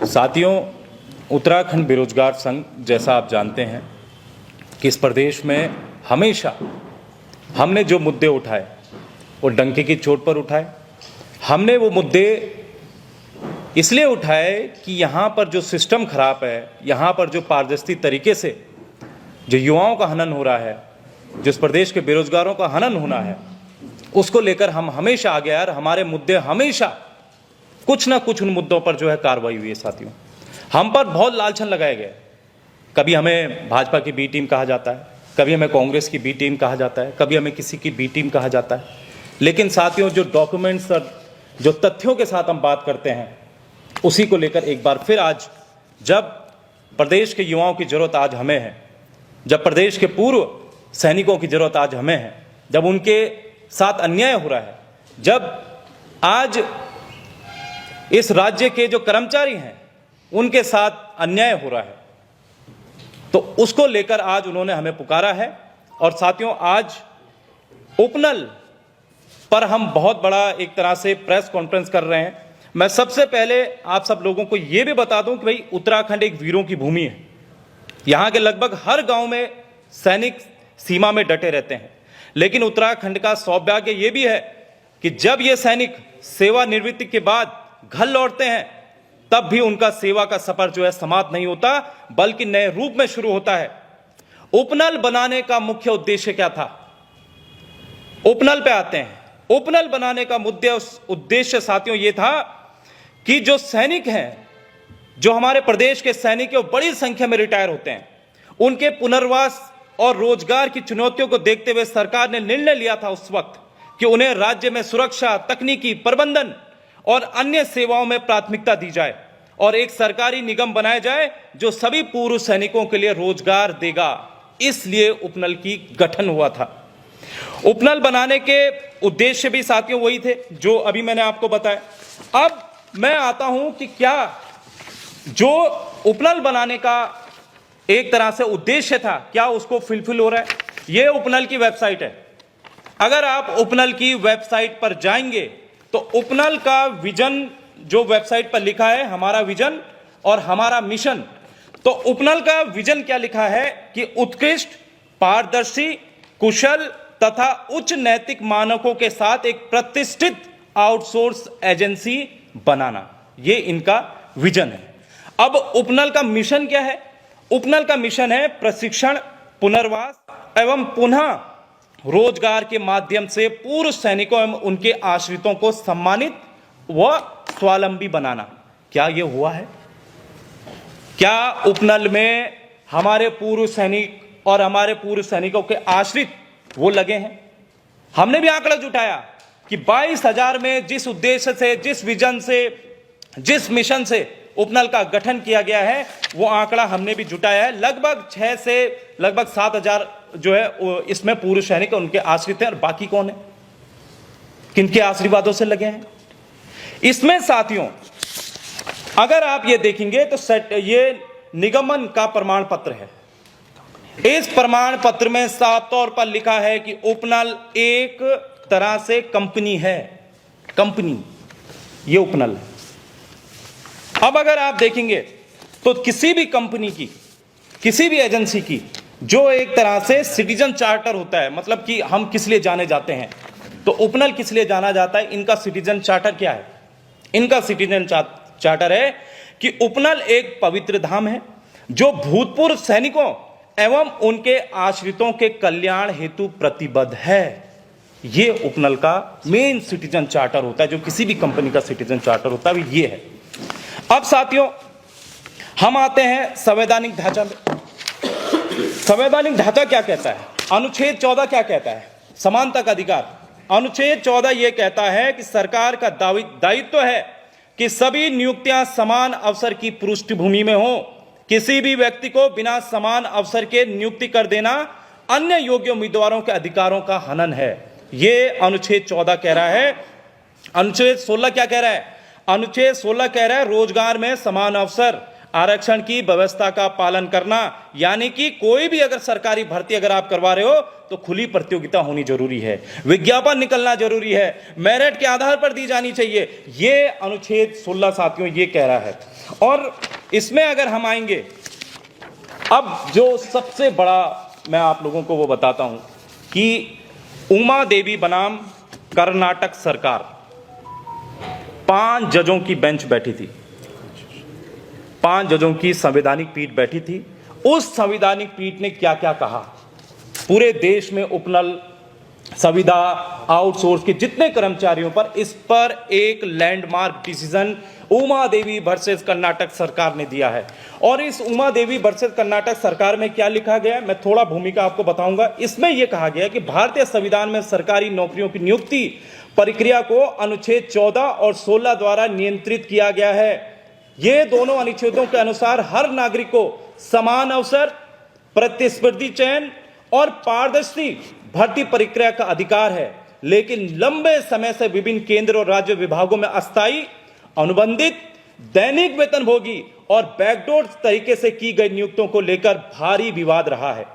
साथियों, उत्तराखंड बेरोजगार संघ, जैसा आप जानते हैं कि इस प्रदेश में हमेशा हमने जो मुद्दे उठाए वो डंके की चोट पर उठाए। हमने वो मुद्दे इसलिए उठाए कि यहाँ पर जो सिस्टम खराब है, यहाँ पर जो पारदर्शी तरीके से जो युवाओं का हनन हो रहा है, जो इस प्रदेश के बेरोजगारों का हनन होना है, उसको लेकर हम हमेशा आगे आए। हमारे मुद्दे हमेशा कुछ ना कुछ उन मुद्दों पर जो है कार्रवाई हुई है। साथियों, हम पर बहुत लालछन लगाए गए। कभी हमें भाजपा की बी टीम कहा जाता है, कभी हमें कांग्रेस की बी टीम कहा जाता है, कभी हमें किसी की बी टीम कहा जाता है। लेकिन साथियों, जो डॉक्यूमेंट्स और जो तथ्यों के साथ हम बात करते हैं, उसी को लेकर एक बार फिर आज जब प्रदेश के युवाओं की जरूरत आज हमें है, जब प्रदेश के पूर्व सैनिकों की जरूरत आज हमें है, जब उनके साथ अन्याय हो रहा है, जब आज इस राज्य के जो कर्मचारी हैं उनके साथ अन्याय हो रहा है, तो उसको लेकर आज उन्होंने हमें पुकारा है। और साथियों, आज उपनल पर हम बहुत बड़ा एक तरह से प्रेस कॉन्फ्रेंस कर रहे हैं। मैं सबसे पहले आप सब लोगों को यह भी बता दूं कि भाई, उत्तराखंड एक वीरों की भूमि है। यहां के लगभग हर गांव में सैनिक सीमा में डटे रहते हैं। लेकिन उत्तराखंड का सौभाग्य यह भी है कि जब ये सैनिक सेवानिवृत्ति के बाद घर लौटते हैं, तब भी उनका सेवा का सफर जो है समाप्त नहीं होता, बल्कि नए रूप में शुरू होता है। उपनल बनाने का मुख्य उद्देश्य क्या था? उपनल पे आते हैं। उपनल बनाने का उद्देश्य साथियों ये था कि जो सैनिक हैं, जो हमारे प्रदेश के सैनिक हैं, वो बड़ी संख्या में रिटायर होते हैं। उनके पुनर्वास और रोजगार की चुनौतियों को देखते हुए सरकार ने निर्णय लिया था उस वक्त कि उन्हें राज्य में सुरक्षा, तकनीकी प्रबंधन और अन्य सेवाओं में प्राथमिकता दी जाए और एक सरकारी निगम बनाया जाए जो सभी पूर्व सैनिकों के लिए रोजगार देगा। इसलिए उपनल की गठन हुआ था। उपनल बनाने के उद्देश्य भी साथियों वही थे जो अभी मैंने आपको बताया। अब मैं आता हूं कि क्या जो उपनल बनाने का एक तरह से उद्देश्य था, क्या उसको फुलफिल हो रहा है? यह उपनल की वेबसाइट है। अगर आप उपनल की वेबसाइट पर जाएंगे तो उपनल का विजन जो वेबसाइट पर लिखा है, हमारा विजन और हमारा मिशन, तो उपनल का विजन क्या लिखा है कि उत्कृष्ट, पारदर्शी, कुशल तथा उच्च नैतिक मानकों के साथ एक प्रतिष्ठित आउटसोर्स एजेंसी बनाना, ये इनका विजन है। अब उपनल का मिशन क्या है? उपनल का मिशन है प्रशिक्षण, पुनर्वास एवं पुनः रोजगार के माध्यम से पूर्व सैनिकों एवं उनके आश्रितों को सम्मानित व स्वावलंबी बनाना। क्या यह हुआ है? क्या उपनल में हमारे पूर्व सैनिक और हमारे पूर्व सैनिकों के आश्रित वो लगे हैं? हमने भी आंकड़ा जुटाया कि 22,000 में जिस उद्देश्य से, जिस विजन से, जिस मिशन से उपनल का गठन किया गया है, वो आंकड़ा हमने भी जुटाया है। लगभग 6 से लगभग 7,000 जो है इसमें पूर्व सैनिक उनके आश्रित हैं। और बाकी कौन है, किनके आशीर्वादों से लगे हैं? इसमें साथियों, अगर आप ये देखेंगे तो ये निगमन का प्रमाण पत्र है। इस प्रमाण पत्र में साफ तौर पर लिखा है कि उपनल एक तरह से कंपनी है। कंपनी, ये उपनल है। अब अगर आप देखेंगे तो किसी भी कंपनी की, किसी भी एजेंसी की जो एक तरह से सिटीजन चार्टर होता है, मतलब कि हम किस लिए जाने जाते हैं, तो उपनल किस लिए जाना जाता है? इनका सिटीजन चार्टर क्या है? इनका सिटीजन चार्टर है कि उपनल एक पवित्र धाम है जो भूतपूर्व सैनिकों एवं उनके आश्रितों के कल्याण हेतु प्रतिबद्ध है। यह उपनल का मेन सिटीजन चार्टर होता है, जो किसी भी कंपनी का सिटीजन चार्टर होता है, ये है। अब साथियों, हम आते हैं संवैधानिक ढांचा में। संवैधानिक ढांचा क्या कहता है? अनुच्छेद 14 क्या कहता है? समानता का अधिकार। अनुच्छेद 14 यह कहता है कि सरकार का दायित्व है कि सभी नियुक्तियां समान अवसर की पृष्ठभूमि में हो। किसी भी व्यक्ति को बिना समान अवसर के नियुक्ति कर देना अन्य योग्य उम्मीदवारों के अधिकारों का हनन है। यह अनुच्छेद 14 कह रहा है। अनुच्छेद 16 क्या कह रहा है? अनुच्छेद 16 कह रहा है रोजगार में समान अवसर। आरक्षण की व्यवस्था का पालन करना, यानी कि कोई भी अगर सरकारी भर्ती अगर आप करवा रहे हो तो खुली प्रतियोगिता होनी जरूरी है, विज्ञापन निकलना जरूरी है, मेरिट के आधार पर दी जानी चाहिए। ये अनुच्छेद 16 साथियों ये कह रहा है। और इसमें अगर हम आएंगे, अब जो सबसे बड़ा मैं आप लोगों को वो बताता हूं कि उमा देवी बनाम कर्नाटक सरकार, 5 जजों की बेंच बैठी थी, 5 जजों की संवैधानिक पीठ बैठी थी। उस संवैधानिक पीठ ने क्या क्या कहा, पूरे देश में उपनल, संविदा, आउटसोर्स के जितने कर्मचारियों पर, इस पर एक landmark decision Uma Devi versus Karnataka सरकार ने दिया है। और इस उमा देवी वर्सेस कर्नाटक सरकार में क्या लिखा गया, मैं थोड़ा भूमिका आपको बताऊंगा। इसमें यह कहा गया कि भारतीय संविधान में सरकारी नौकरियों की नियुक्ति प्रक्रिया को अनुच्छेद 14 और 16 द्वारा नियंत्रित किया गया है। ये दोनों अनुच्छेदों के अनुसार हर नागरिक को समान अवसर, प्रतिस्पर्धी चयन और पारदर्शी भर्ती प्रक्रिया का अधिकार है, लेकिन लंबे समय से विभिन्न केंद्र और राज्य विभागों में अस्थायी, अनुबंधित, दैनिक वेतनभोगी और बैकडोर तरीके से की गई नियुक्तियों को लेकर भारी विवाद रहा है।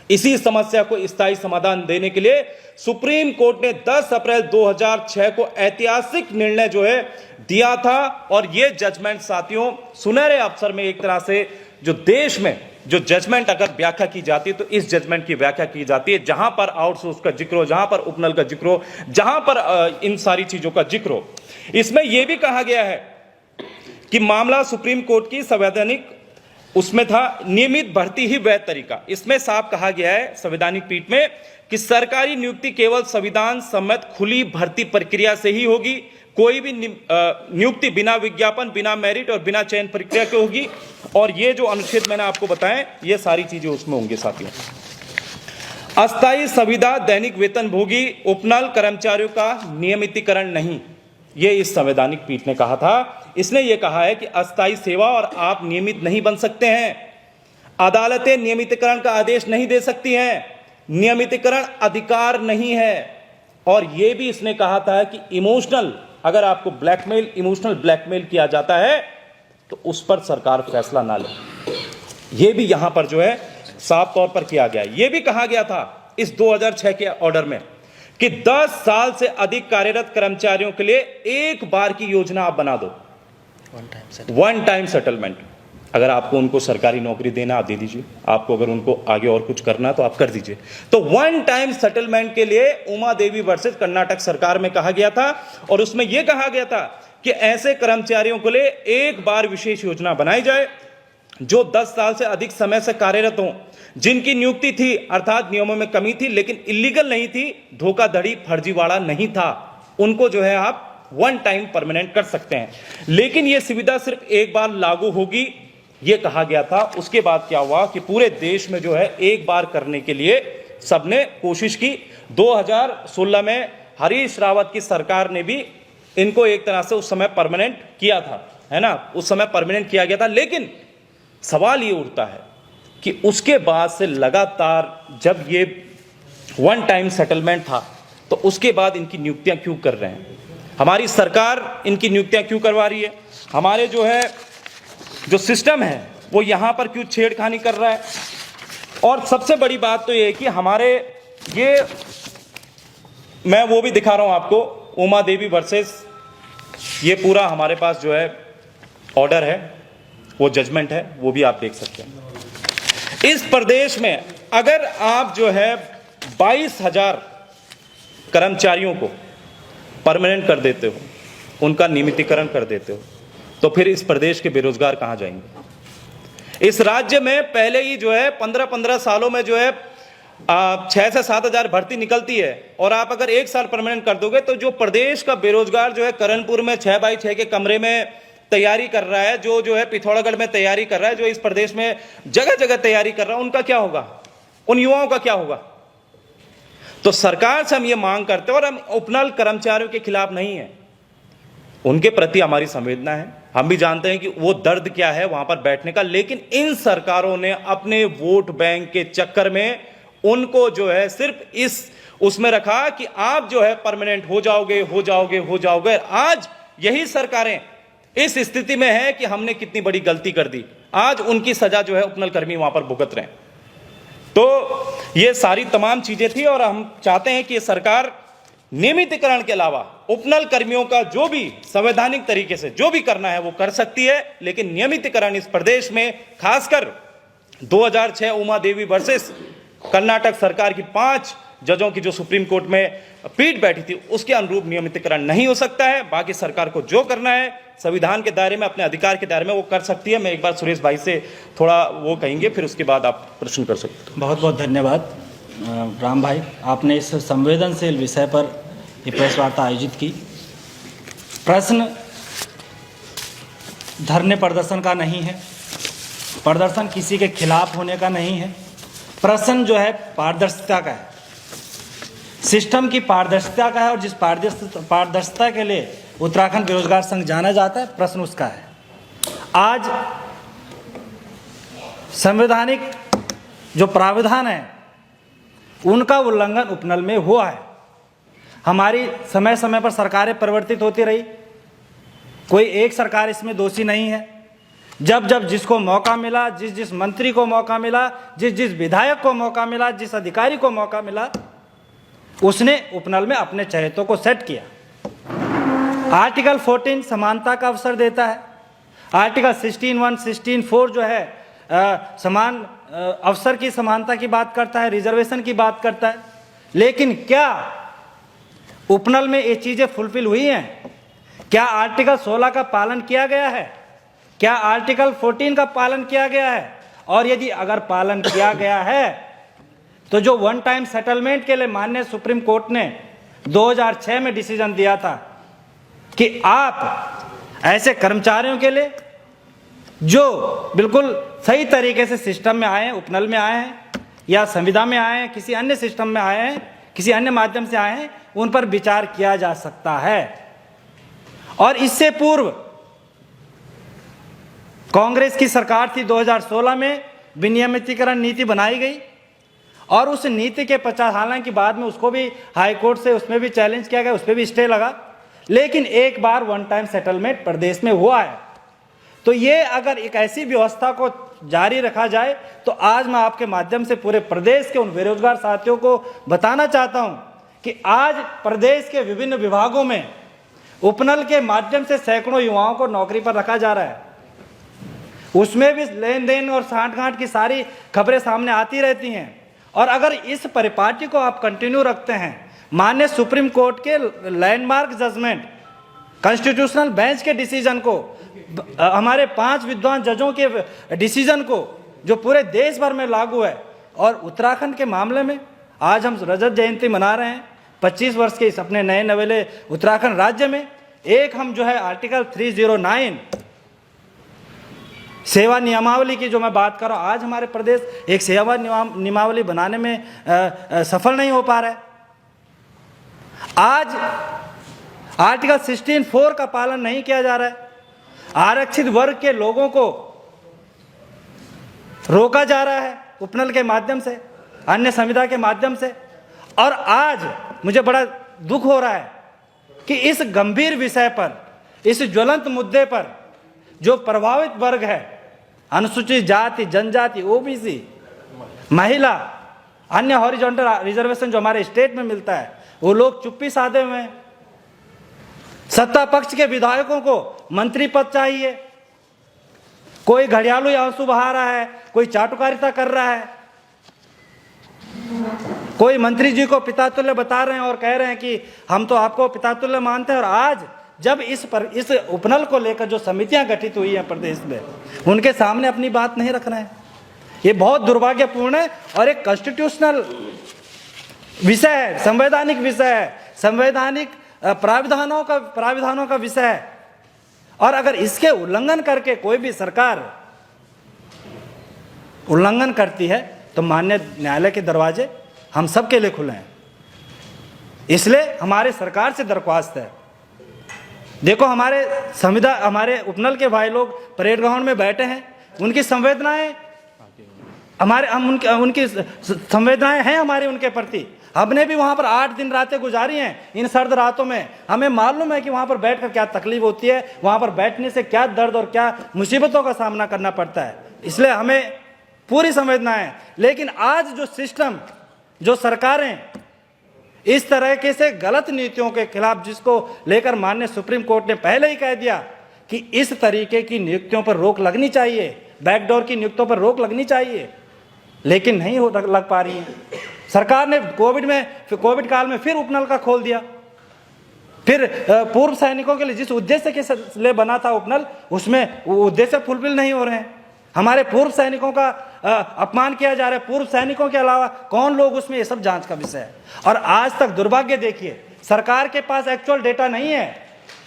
इसी समस्या को स्थायी समाधान देने के लिए सुप्रीम कोर्ट ने 10 अप्रैल 2006 को ऐतिहासिक निर्णय जो है दिया था। और यह जजमेंट साथियों सुनहरे अवसर में एक तरह से जो देश में जो जजमेंट अगर व्याख्या की जाती है तो इस जजमेंट की व्याख्या की जाती है, जहां पर आउटसोर्स का जिक्र हो, जहां पर उपनल का जिक्र हो, जहां पर इन सारी चीजों का जिक्र हो। इसमें यह भी कहा गया है कि मामला सुप्रीम कोर्ट की संवैधानिक उसमें था नियमित भर्ती ही वैध तरीका। इसमें साफ कहा गया है संवैधानिक पीठ में कि सरकारी नियुक्ति केवल संविधान सम्मत खुली भर्ती प्रक्रिया से ही होगी। कोई भी नियुक्ति बिना विज्ञापन, बिना मेरिट और बिना चयन प्रक्रिया के होगी। और ये जो अनुच्छेद मैंने आपको बताएं ये सारी चीजें उसमें होंगी साथियों। अस्थायी संविदा, दैनिक वेतनभोगी उपनल कर्मचारियों का नियमितीकरण नहीं, ये इस संवैधानिक पीठ ने कहा था। इसने यह कहा है कि अस्थायी सेवा और आप नियमित नहीं बन सकते हैं, अदालतें नियमितीकरण का आदेश नहीं दे सकती हैं, नियमितीकरण अधिकार नहीं है। और यह भी इसने कहा था कि इमोशनल, अगर आपको इमोशनल ब्लैकमेल किया जाता है तो उस पर सरकार फैसला ना ले। यह भी यहां पर जो है साफ तौर पर किया गया। यह भी कहा गया था इस 2006 के ऑर्डर में कि 10 साल से अधिक कार्यरत कर्मचारियों के लिए एक बार की योजना आप बना दो, वन टाइम सेटलमेंट। अगर आपको उनको सरकारी नौकरी देना आप दे दीजिए, आपको अगर उनको आगे और कुछ करना तो आप कर दीजिए। तो वन टाइम सेटलमेंट के लिए उमा देवी वर्सेस कर्नाटक सरकार में कहा गया था। और उसमें यह कहा गया था कि ऐसे कर्मचारियों के लिए एक बार विशेष योजना बनाई जाए जो 10 साल से अधिक समय से कार्यरत हों, जिनकी नियुक्ति थी अर्थात नियमों में कमी थी लेकिन इलीगल नहीं थी, धोखाधड़ी फर्जीवाड़ा नहीं था, उनको जो है आप वन टाइम परमानेंट कर सकते हैं। लेकिन यह सुविधा सिर्फ एक बार लागू होगी, यह कहा गया था। उसके बाद क्या हुआ कि पूरे देश में जो है एक बार करने के लिए सबने कोशिश की। 2016 में हरीश रावत की सरकार ने भी इनको एक तरह से उस समय परमानेंट किया था, है ना, उस समय परमानेंट किया गया था। लेकिन सवाल ये उठता है कि उसके बाद से लगातार जब ये वन टाइम सेटलमेंट था तो उसके बाद इनकी नियुक्तियां क्यों कर रहे हैं, हमारी सरकार इनकी नियुक्तियां क्यों करवा रही है, हमारे जो सिस्टम है वो यहां पर क्यों छेड़खानी कर रहा है। और सबसे बड़ी बात तो ये है कि हमारे ये मैं वो भी दिखा रहा हूं आपको, उमा देवी वर्सेस ये पूरा हमारे पास जो है ऑर्डर है, वो जजमेंट है, वो भी आप देख सकते हैं। इस प्रदेश में अगर आप जो है 22,000 कर्मचारियों को परमानेंट कर देते हो, उनका नियमितीकरण कर देते हो, तो फिर इस प्रदेश के बेरोजगार कहां जाएंगे। इस राज्य में पहले ही जो है 15-15 सालों में जो है 6 से 7 हजार भर्ती निकलती है, और आप अगर एक साल परमानेंट कर दोगे तो जो प्रदेश का बेरोजगार जो है करणपुर में 6x6 के कमरे में तैयारी कर रहा है, जो है पिथौरागढ़ में तैयारी कर रहा है, जो इस प्रदेश में जगह जगह तैयारी कर रहा है, उनका क्या होगा, उन युवाओं का क्या होगा। तो सरकार से हम ये मांग करते हैं, और हम उपनल कर्मचारियों के खिलाफ नहीं है, उनके प्रति हमारी संवेदना है, हम भी जानते हैं कि वो दर्द क्या है वहां पर बैठने का। लेकिन इन सरकारों ने अपने वोट बैंक के चक्कर में उनको जो है सिर्फ इस उसमें रखा कि आप जो है परमानेंट हो जाओगे। आज यही सरकारें इस स्थिति में है कि हमने कितनी बड़ी गलती कर दी। आज उनकी सजा जो है उपनल कर्मी वहां पर भुगत रहे हैं। तो ये सारी तमाम चीजें थी और हम चाहते हैं कि ये सरकार नियमितीकरण के अलावा उपनल कर्मियों का जो भी संवैधानिक तरीके से जो भी करना है वो कर सकती है, लेकिन नियमितीकरण इस प्रदेश में खासकर 2006 उमा देवी वर्सेस कर्नाटक सरकार की 5 जजों की जो सुप्रीम कोर्ट में पीठ बैठी थी उसके अनुरूप नियमितीकरण नहीं हो सकता है। बाकी सरकार को जो करना है संविधान के दायरे में, अपने अधिकार के दायरे में वो कर सकती है। मैं एक बार सुरेश भाई से थोड़ा वो कहेंगे, फिर उसके बाद आप प्रश्न कर सकते हैं। बहुत बहुत धन्यवाद राम भाई, आपने इस संवेदनशील विषय पर ये प्रेस वार्ता आयोजित की। प्रश्न धरने प्रदर्शन का नहीं है, प्रदर्शन किसी के खिलाफ होने का नहीं है। प्रश्न जो है पारदर्शिता का है, सिस्टम की पारदर्शिता का है, और जिस पारदर्शिता के लिए उत्तराखंड बेरोजगार संघ जाना जाता है, प्रश्न उसका है। आज संवैधानिक जो प्रावधान है उनका उल्लंघन उपनल में हुआ है। हमारी समय समय पर सरकारें परिवर्तित होती रही, कोई एक सरकार इसमें दोषी नहीं है। जब जब जिसको मौका मिला, जिस जिस मंत्री को मौका मिला, जिस जिस विधायक को मौका मिला, जिस अधिकारी को मौका मिला, उसने उपनल में अपने चहेतों को सेट किया। आर्टिकल 14 समानता का अवसर देता है, आर्टिकल 16(1) 16(4) जो है समान अवसर की समानता की बात करता है, रिजर्वेशन की बात करता है। लेकिन क्या उपनल में ये चीजें फुलफिल हुई हैं? क्या आर्टिकल 16 का पालन किया गया है? क्या आर्टिकल 14 का पालन किया गया है? और यदि अगर पालन किया गया है तो जो वन टाइम सेटलमेंट के लिए माननीय सुप्रीम कोर्ट ने 2006 में डिसीजन दिया था कि आप ऐसे कर्मचारियों के लिए जो बिल्कुल सही तरीके से सिस्टम में आए हैं, उपनल में आए हैं या संविदा में आए हैं, किसी अन्य सिस्टम में आए हैं, किसी अन्य माध्यम से आए हैं, उन पर विचार किया जा सकता है। और इससे पूर्व कांग्रेस की सरकार थी, 2016 में विनियमितीकरण नीति बनाई गई और उस नीति के 50, हालांकि बाद में उसको भी हाई कोर्ट से उसमें भी चैलेंज किया गया, उस पर भी स्टे लगा, लेकिन एक बार वन टाइम सेटलमेंट प्रदेश में हुआ है। तो ये अगर एक ऐसी व्यवस्था को जारी रखा जाए तो आज मैं आपके माध्यम से पूरे प्रदेश के उन बेरोजगार साथियों को बताना चाहता हूं कि आज प्रदेश के विभिन्न विभागों में उपनल के माध्यम से सैकड़ों युवाओं को नौकरी पर रखा जा रहा है। उसमें भी लेन देन और सांठ-गांठ की सारी खबरें सामने आती रहती हैं। और अगर इस परिपाटी को आप कंटिन्यू रखते हैं, माननीय सुप्रीम कोर्ट के लैंडमार्क जजमेंट, कॉन्स्टिट्यूशनल बेंच के डिसीजन को, हमारे 5 विद्वान जजों के डिसीजन को जो पूरे देश भर में लागू है, और उत्तराखंड के मामले में आज हम रजत जयंती मना रहे हैं 25 वर्ष के इस अपने नए नवेले उत्तराखंड राज्य में। एक हम जो है आर्टिकल 309 सेवा नियमावली की जो मैं बात कर रहा हूं, आज हमारे प्रदेश एक सेवा नियमावली बनाने में सफल नहीं हो पा रहा है। आज आर्टिकल 16(4) का पालन नहीं किया जा रहा है, आरक्षित वर्ग के लोगों को रोका जा रहा है उपनल के माध्यम से, अन्य संविदा के माध्यम से। और आज मुझे बड़ा दुख हो रहा है कि इस गंभीर विषय पर, इस ज्वलंत मुद्दे पर जो प्रभावित वर्ग है, अनुसूचित जाति, जनजाति, ओबीसी, महिला, अन्य हॉरिजॉन्टल रिजर्वेशन जो हमारे स्टेट में मिलता है, वो लोग चुप्पी साधे हुए हैं। सत्ता पक्ष के विधायकों को मंत्री पद चाहिए, कोई घड़ियालू आंसू बहा रहा है, कोई चाटुकारिता कर रहा है, कोई मंत्री जी को पितातुल्य बता रहे हैं और कह रहे हैं कि हम तो आपको पितातुल्य मानते हैं। और आज जब इस उपनल को लेकर जो समितियां गठित हुई हैं प्रदेश में, उनके सामने अपनी बात नहीं रख रहे हैं, ये बहुत दुर्भाग्यपूर्ण है और एक कॉन्स्टिट्यूशनल विषय है, संवैधानिक विषय है, संवैधानिक प्राविधानों का विषय है। और अगर इसके उल्लंघन करके कोई भी सरकार उल्लंघन करती है तो माननीय न्यायालय के दरवाजे हम सबके लिए खुले हैं। इसलिए हमारे सरकार से दरख्वास्त है, देखो हमारे संविदा, हमारे उपनल के भाई लोग परेड ग्राउंड में बैठे हैं, उनकी संवेदनाएं हमारे, हम उनकी संवेदनाएं हैं हमारे उनके प्रति। हमने भी वहाँ पर 8 दिन रातें गुजारी हैं इन सर्द रातों में। हमें मालूम है कि वहाँ पर बैठकर क्या तकलीफ होती है, वहाँ पर बैठने से क्या दर्द और क्या मुसीबतों का सामना करना पड़ता है। इसलिए हमें पूरी संवेदना है। लेकिन आज जो सिस्टम, जो सरकारें इस तरह के से गलत नीतियों के खिलाफ, जिसको लेकर माननीय सुप्रीम कोर्ट ने पहले ही कह दिया कि इस तरीके की नियुक्तियों पर रोक लगनी चाहिए, बैकडोर की नियुक्तियों पर रोक लगनी चाहिए, लेकिन नहीं लग पा रही है। सरकार ने कोविड काल में फिर उपनल का खोल दिया। फिर पूर्व सैनिकों के लिए जिस उद्देश्य के लिए बना था उपनल, उसमें वो उद्देश्य फुलफिल नहीं हो रहे हैं। हमारे पूर्व सैनिकों का अपमान किया जा रहा है। पूर्व सैनिकों के अलावा कौन लोग उसमें, ये सब जांच का विषय है। और आज तक दुर्भाग्य देखिए, सरकार के पास एक्चुअल डेटा नहीं है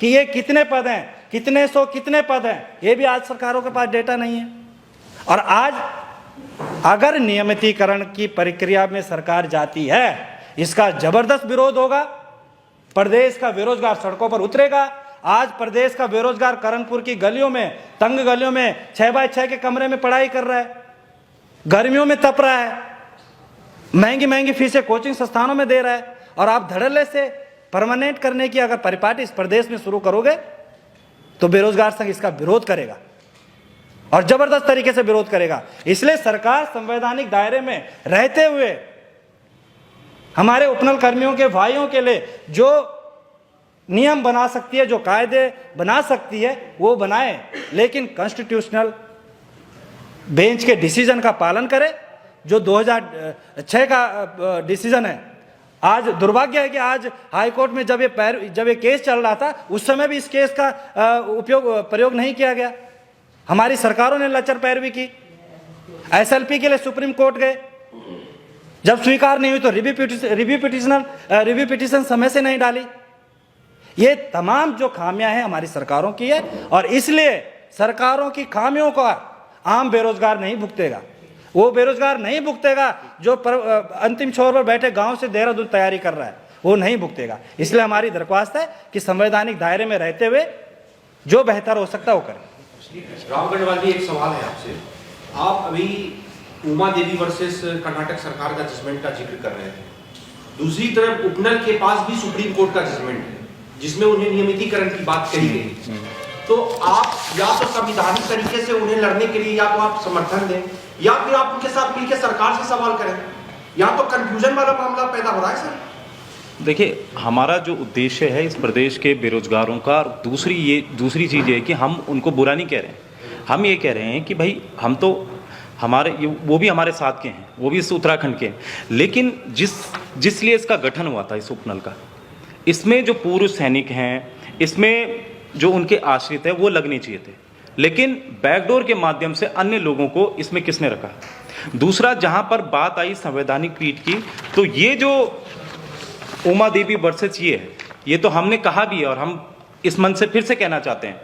कि ये कितने पद हैं, कितने पद हैं, ये भी आज सरकारों के पास डेटा नहीं है। और आज अगर नियमितीकरण की प्रक्रिया में सरकार जाती है, इसका जबरदस्त विरोध होगा। प्रदेश का बेरोजगार सड़कों पर उतरेगा। आज प्रदेश का बेरोजगार करनपुर की गलियों में, तंग गलियों में 6x6 के कमरे में पढ़ाई कर रहा है, गर्मियों में तप रहा है, महंगी फीसें कोचिंग संस्थानों में दे रहा है। और आप धड़ल्ले से परमानेंट करने की अगर परिपाटी इस प्रदेश में शुरू करोगे तो बेरोजगार संघ इसका विरोध करेगा और जबरदस्त तरीके से विरोध करेगा। इसलिए सरकार संवैधानिक दायरे में रहते हुए हमारे उपनल कर्मियों के भाइयों के लिए जो नियम बना सकती है, जो कायदे बना सकती है, वो बनाए, लेकिन कॉन्स्टिट्यूशनल बेंच के डिसीजन का पालन करे। जो 2006 का डिसीजन है, आज दुर्भाग्य है कि आज हाईकोर्ट में जब ये केस चल रहा था, उस समय भी इस केस का प्रयोग नहीं किया गया। हमारी सरकारों ने लचर पैरवी की। एसएलपी के लिए सुप्रीम कोर्ट गए, जब स्वीकार नहीं हुई तो रिव्यू पिटीशन समय से नहीं डाली। ये तमाम जो खामियां हैं हमारी सरकारों की है, और इसलिए सरकारों की खामियों का आम बेरोजगार नहीं भुगतेगा। वो बेरोजगार नहीं भुगतेगा जो अंतिम छोर पर बैठे गांव से देहरादून तैयारी कर रहा है, वो नहीं भुगतेगा। इसलिए हमारी दरख्वास्त है कि संवैधानिक दायरे में रहते हुए जो बेहतर हो सकता है वो करें। राम गढ़वाल जी, एक सवाल है आपसे। आप अभी उमा देवी वर्सेस कर्नाटक सरकार का जजमेंट का जिक्र कर रहे थे। दूसरी तरफ उपनल के पास भी सुप्रीम कोर्ट का जजमेंट है जिसमें उन्हें नियमितीकरण की बात कही गई। तो आप या तो संविधानिक तरीके से उन्हें लड़ने के लिए या तो आप समर्थन दें, या फिर आप उनके साथ मिलकर सरकार से सवाल करें। यहाँ तो कंफ्यूजन वाला मामला पैदा हो रहा है सर। देखिए, हमारा जो उद्देश्य है इस प्रदेश के बेरोजगारों का, दूसरी चीज़ ये है कि हम उनको बुरा नहीं कह रहे हैं। हम ये कह रहे हैं कि भाई हम तो वो भी हमारे साथ के हैं, वो भी इस उत्तराखंड के हैं, लेकिन जिस लिए इसका गठन हुआ था इस उपनल का, इसमें जो पूर्व सैनिक हैं, इसमें जो उनके आश्रित है वो लगने चाहिए थे, लेकिन बैकडोर के माध्यम से अन्य लोगों को इसमें किसने रखा। दूसरा, जहां पर बात आई संवैधानिक पीठ की, तो ये जो उमा देवी वर्सेस ये है, ये तो हमने कहा भी है और हम इस मन से फिर से कहना चाहते हैं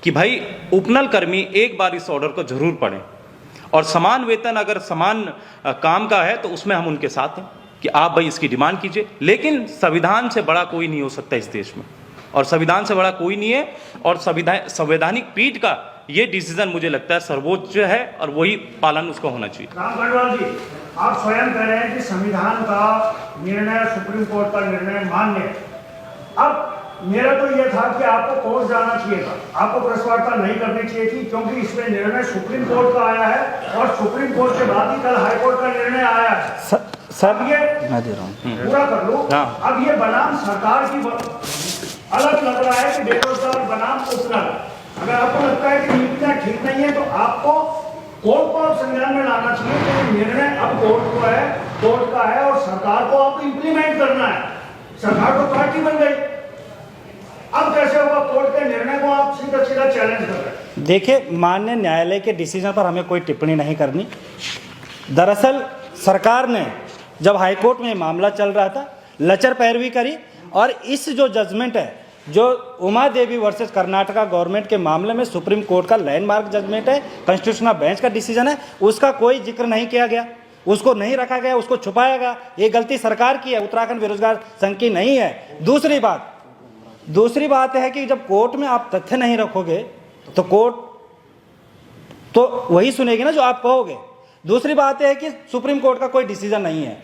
कि भाई उपनल कर्मी एक बार इस ऑर्डर को जरूर पढ़ें, और समान वेतन अगर समान काम का है तो उसमें हम उनके साथ हैं कि आप भाई इसकी डिमांड कीजिए। लेकिन संविधान से बड़ा कोई नहीं हो सकता इस देश में, और संविधान से बड़ा कोई नहीं है, और संवैधानिक पीठ का ये डिसीजन मुझे लगता है सर्वोच्च है और वही पालन उसका होना चाहिए। राम गढ़वाल जी, आप स्वयं कह रहे हैं कि संविधान का निर्णय, सुप्रीम कोर्ट का निर्णय मान्य है। अब मेरा तो यह था कि आपको कोर्ट जाना चाहिए था, आपको प्रेस वार्ता नहीं करनी चाहिए थी, क्योंकि इसमें निर्णय सुप्रीम कोर्ट का आया है और सुप्रीम कोर्ट के बाद ही कल हाई कोर्ट का निर्णय आया है। सर ये मैं दे रहा हूँ, पूरा कर लो। हाँ। अब ये बनाम सरकार की अलग लग रहा है कि बेरोजगार बनाम उपनल। अगर आपको लगता है कि नियुक्तियां ठीक नहीं है तो आपको कोर्ट को संज्ञान में लाना चाहिए कि निर्णय अब कोर्ट का है और सरकार को आपको इंप्लीमेंट करना है। सरकार तो पार्टी बन गई, अब कैसे होगा? कोर्ट के निर्णय को आप सीधा चैलेंज कर रहे हैं। देखिए, माननीय न्यायालय के डिसीजन पर हमें कोई टिप्पणी नहीं करनी। दरअसल सरकार ने जब हाईकोर्ट में मामला चल रहा था लचर पैरवी करी, और इस जो जजमेंट है, जो उमा देवी वर्सेस कर्नाटका गवर्नमेंट के मामले में सुप्रीम कोर्ट का लैंडमार्क जजमेंट है, कॉन्स्टिट्यूशनल बेंच का डिसीजन है, उसका कोई जिक्र नहीं किया गया, उसको नहीं रखा गया, उसको छुपाया गया। ये गलती सरकार की है, उत्तराखंड बेरोजगार संघ की नहीं है। दूसरी बात है कि जब कोर्ट में आप तथ्य नहीं रखोगे तो कोर्ट तो वही सुनेगी ना जो आप कहोगे। दूसरी बात है कि सुप्रीम कोर्ट का कोई डिसीजन नहीं है,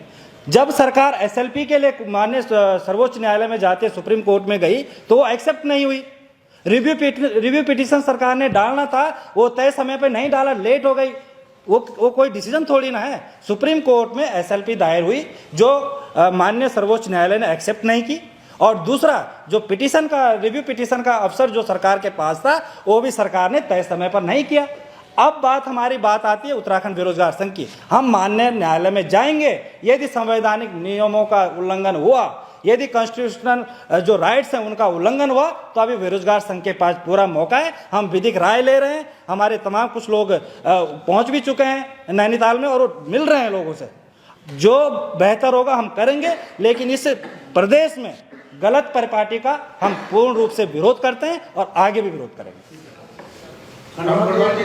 जब सरकार एसएलपी के लिए माननीय सर्वोच्च न्यायालय में जाते सुप्रीम कोर्ट में गई तो वो एक्सेप्ट नहीं हुई। रिव्यू पिटीशन सरकार ने डालना था, वो तय समय पर नहीं डाला, लेट हो गई। वो कोई डिसीजन थोड़ी ना है। सुप्रीम कोर्ट में एसएलपी दायर हुई जो माननीय सर्वोच्च न्यायालय ने एक्सेप्ट नहीं की, और दूसरा जो पिटीशन का रिव्यू पिटीशन का अवसर जो सरकार के पास था वो भी सरकार ने तय समय पर नहीं किया। अब हमारी बात आती है उत्तराखंड बेरोजगार संघ की। हम माननीय न्यायालय में जाएंगे, यदि संवैधानिक नियमों का उल्लंघन हुआ, यदि कॉन्स्टिट्यूशनल जो राइट्स हैं उनका उल्लंघन हुआ, तो अभी बेरोजगार संघ के पास पूरा मौका है। हम विधिक राय ले रहे हैं, हमारे तमाम कुछ लोग पहुंच भी चुके हैं नैनीताल में और वो मिल रहे हैं लोगों से। जो बेहतर होगा हम करेंगे, लेकिन इस प्रदेश में गलत परिपाटी का हम पूर्ण रूप से विरोध करते हैं और आगे भी विरोध करेंगे।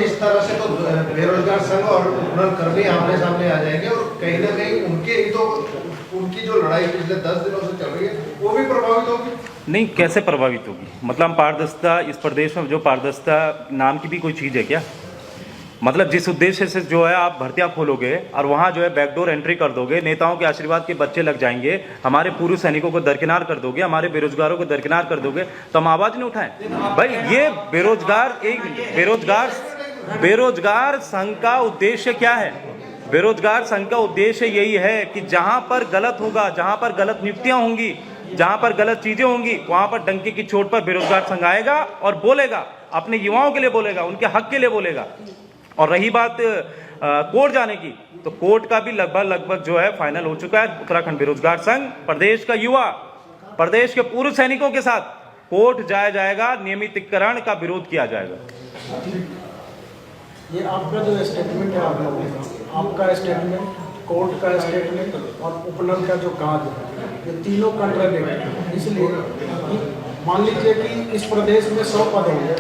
इस तरह से तो बेरोजगार संघ और उपनल कर्मी आमने सामने आ जाएंगे और कहीं ना कहीं उनकी जो लड़ाई पिछले 10 दिनों से चल रही है वो भी प्रभावित होगी। नहीं, कैसे प्रभावित होगी? मतलब पारदर्शिता, इस प्रदेश में जो पारदर्शिता नाम की भी कोई चीज़ है क्या? मतलब जिस उद्देश्य से जो है आप भर्तियां खोलोगे और वहाँ जो है बैकडोर एंट्री कर दोगे, नेताओं के आशीर्वाद के बच्चे लग जाएंगे, हमारे पूर्व सैनिकों को दरकिनार कर दोगे, हमारे बेरोजगारों को दरकिनार कर दोगे, तो हम आवाज़ नहीं उठाएं? भाई ये बेरोजगार संघ का उद्देश्य क्या है? बेरोजगार संघ का उद्देश्य यही है कि जहाँ पर गलत होगा, जहाँ पर गलत नियुक्तियाँ होंगी, जहाँ पर गलत चीज़ें होंगी, वहाँ पर डंके की चोट पर बेरोजगार संघ आएगा और बोलेगा, अपने युवाओं के लिए बोलेगा, उनके हक के लिए बोलेगा। और रही बात कोर्ट जाने की, तो कोर्ट का भी लगभग जो है फाइनल हो चुका है। उत्तराखंड बेरोजगार संघ प्रदेश का युवा, प्रदेश के पूर्व सैनिकों के साथ कोर्ट जाएगा, नियमितीकरण का विरोध किया जाएगा। ये आपका जो स्टेटमेंट है, आप लोगों का, आपका स्टेटमेंट, कोर्ट का स्टेटमेंट और उपनल का जो कार्य है, ये तीनों कंट्राडिक्ट है। इसलिए मान लीजिए कि इस प्रदेश में 100 पद होंगे,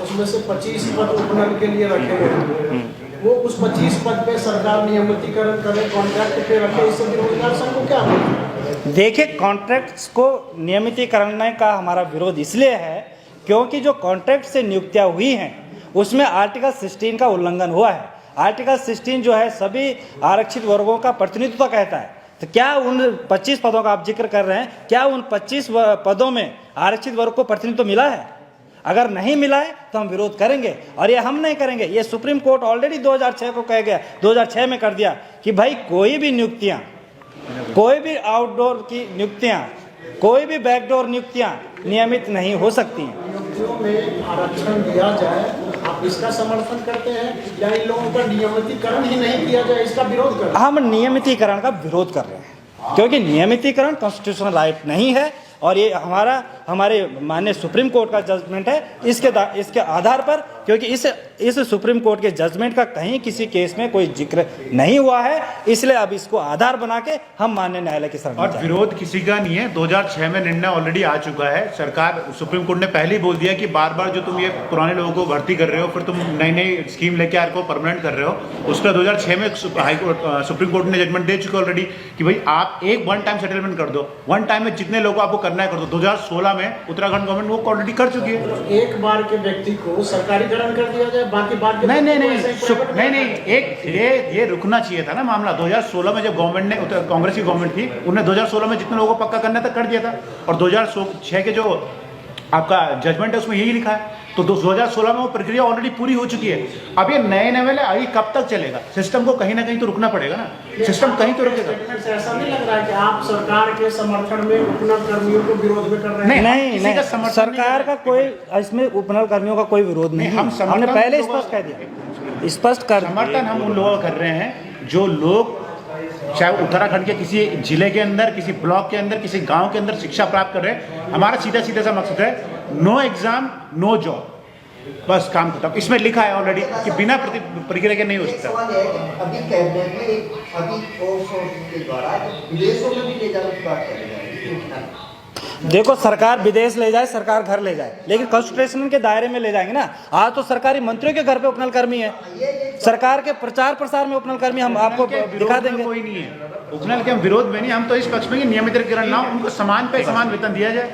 उसमें से 25 पद उपनल के लिए रखे गए, वो उस 25 पद पे सरकार नियमितीकरण करे, कॉन्ट्रैक्ट पे रखे, इससे बेरोजगार संघ को क्या होगा? देखिए, कॉन्ट्रैक्ट्स को नियमितीकरण का हमारा विरोध इसलिए है क्योंकि जो कॉन्ट्रैक्ट से नियुक्तियां हुई हैं उसमें आर्टिकल 16 का उल्लंघन हुआ है। आर्टिकल 16 जो है सभी आरक्षित वर्गों का प्रतिनिधित्व कहता है। तो क्या उन 25 पदों का आप जिक्र कर रहे हैं, क्या उन 25 पदों में आरक्षित वर्ग को प्रतिनिधित्व मिला है? अगर नहीं मिला है तो हम विरोध करेंगे, और ये हम नहीं करेंगे, ये सुप्रीम कोर्ट ऑलरेडी 2006 को कह गया, 2006 में कर दिया कि भाई कोई भी नियुक्तियां, कोई भी आउटडोर की नियुक्तियां, कोई भी बैकडोर नियुक्तियां नियमित नहीं हो सकती हैं। नियुक्तियों में आरक्षण दिया जाए, आप इसका समर्थन करते हैं या इन लोगों का नियमितीकरण ही नहीं किया जाए, इसका विरोध कर रहे हैं? हम नियमितीकरण का विरोध कर रहे हैं क्योंकि नियमितीकरण कॉन्स्टिट्यूशनल राइट नहीं है, और ये हमारे माननीय सुप्रीम कोर्ट का जजमेंट है। इसके आधार पर, क्योंकि इस सुप्रीम कोर्ट के जजमेंट का कहीं किसी केस में कोई जिक्र नहीं हुआ है, इसलिए अब इसको आधार बना के हम माननीय न्यायालय की शरण में और विरोध किसी का नहीं है। 2006 में निर्णय ऑलरेडी आ चुका है। सरकार, सुप्रीम कोर्ट ने पहले ही बोल दिया कि बार बार जो तुम ये पुराने लोगों को भर्ती कर रहे हो, फिर तुम नई स्कीम लेके आ रहे हो, परमानेंट कर रहे हो, उसका 2006 में सुप्रीम कोर्ट ने जजमेंट दे चुका ऑलरेडी कि भाई आप एक वन टाइम सेटलमेंट कर दो, वन टाइम में जितने लोगों आपको करना है कर दो। 2016 में उत्तराखंड गवर्नमेंट वो ऑलरेडी कर चुकी है। एक बार के व्यक्ति को सरकारीकरण कर दिया जाए, बाकी बार के नहीं, एक ये रुकना चाहिए था ना मामला। 2016 में जब गवर्नमेंट ने, कांग्रेस की गवर्नमेंट थी, उन्होंने 2016 में जितने लोगों को पक्का करना था कर दिया था, और 2006 के जो आपका जजमेंट है उसमें यही लिखा है। तो 2016 में वो प्रक्रिया ऑलरेडी पूरी हो चुकी है। अब ये नए नवेले अभी कब तक चलेगा? सिस्टम को कहीं ना कहीं तो रुकना पड़ेगा ना, सिस्टम कहीं तो रुकेगा। ऐसा नहीं लग रहा है कि आप सरकार के समर्थन में उपनल कर्मियों को विरोध में कर रहे हैं? नहीं, सरकार का कोई इसमें उपनल कर्मियों का कोई विरोध नहीं। हमने पहले स्पष्ट कह दिया, स्पष्ट कर समर्थन हम उन लोगों का कर रहे हैं जो लोग चाहे उत्तराखंड के किसी जिले के अंदर, किसी ब्लॉक के अंदर, किसी गांव के अंदर शिक्षा प्राप्त कर रहे हैं। हमारा सीधा सीधा सा मकसद है, नो एग्जाम नो जॉब, बस काम खत्म। इसमें लिखा है ऑलरेडी कि बिना प्रक्रिया के नहीं हो सकता। अभी कैबिनेट में अभी के द्वारा विदेशों में भी ले जाने की बात कर रहे हैं। देखो, सरकार विदेश ले जाए, सरकार घर ले जाए, लेकिन कॉन्स्टिट्यूशन के दायरे में ले जाएंगे ना। आज तो सरकारी मंत्रियों के घर पे उपनल कर्मी है, सरकार के प्रचार प्रसार में उपनल कर्मी हम आपको दिखा देंगे। कोई नहीं है उपनल के, हम विरोध में नहीं, हम तो इस पक्ष में नियमितीकरण ना हो, उनको समान पे समान वेतन दिया जाए।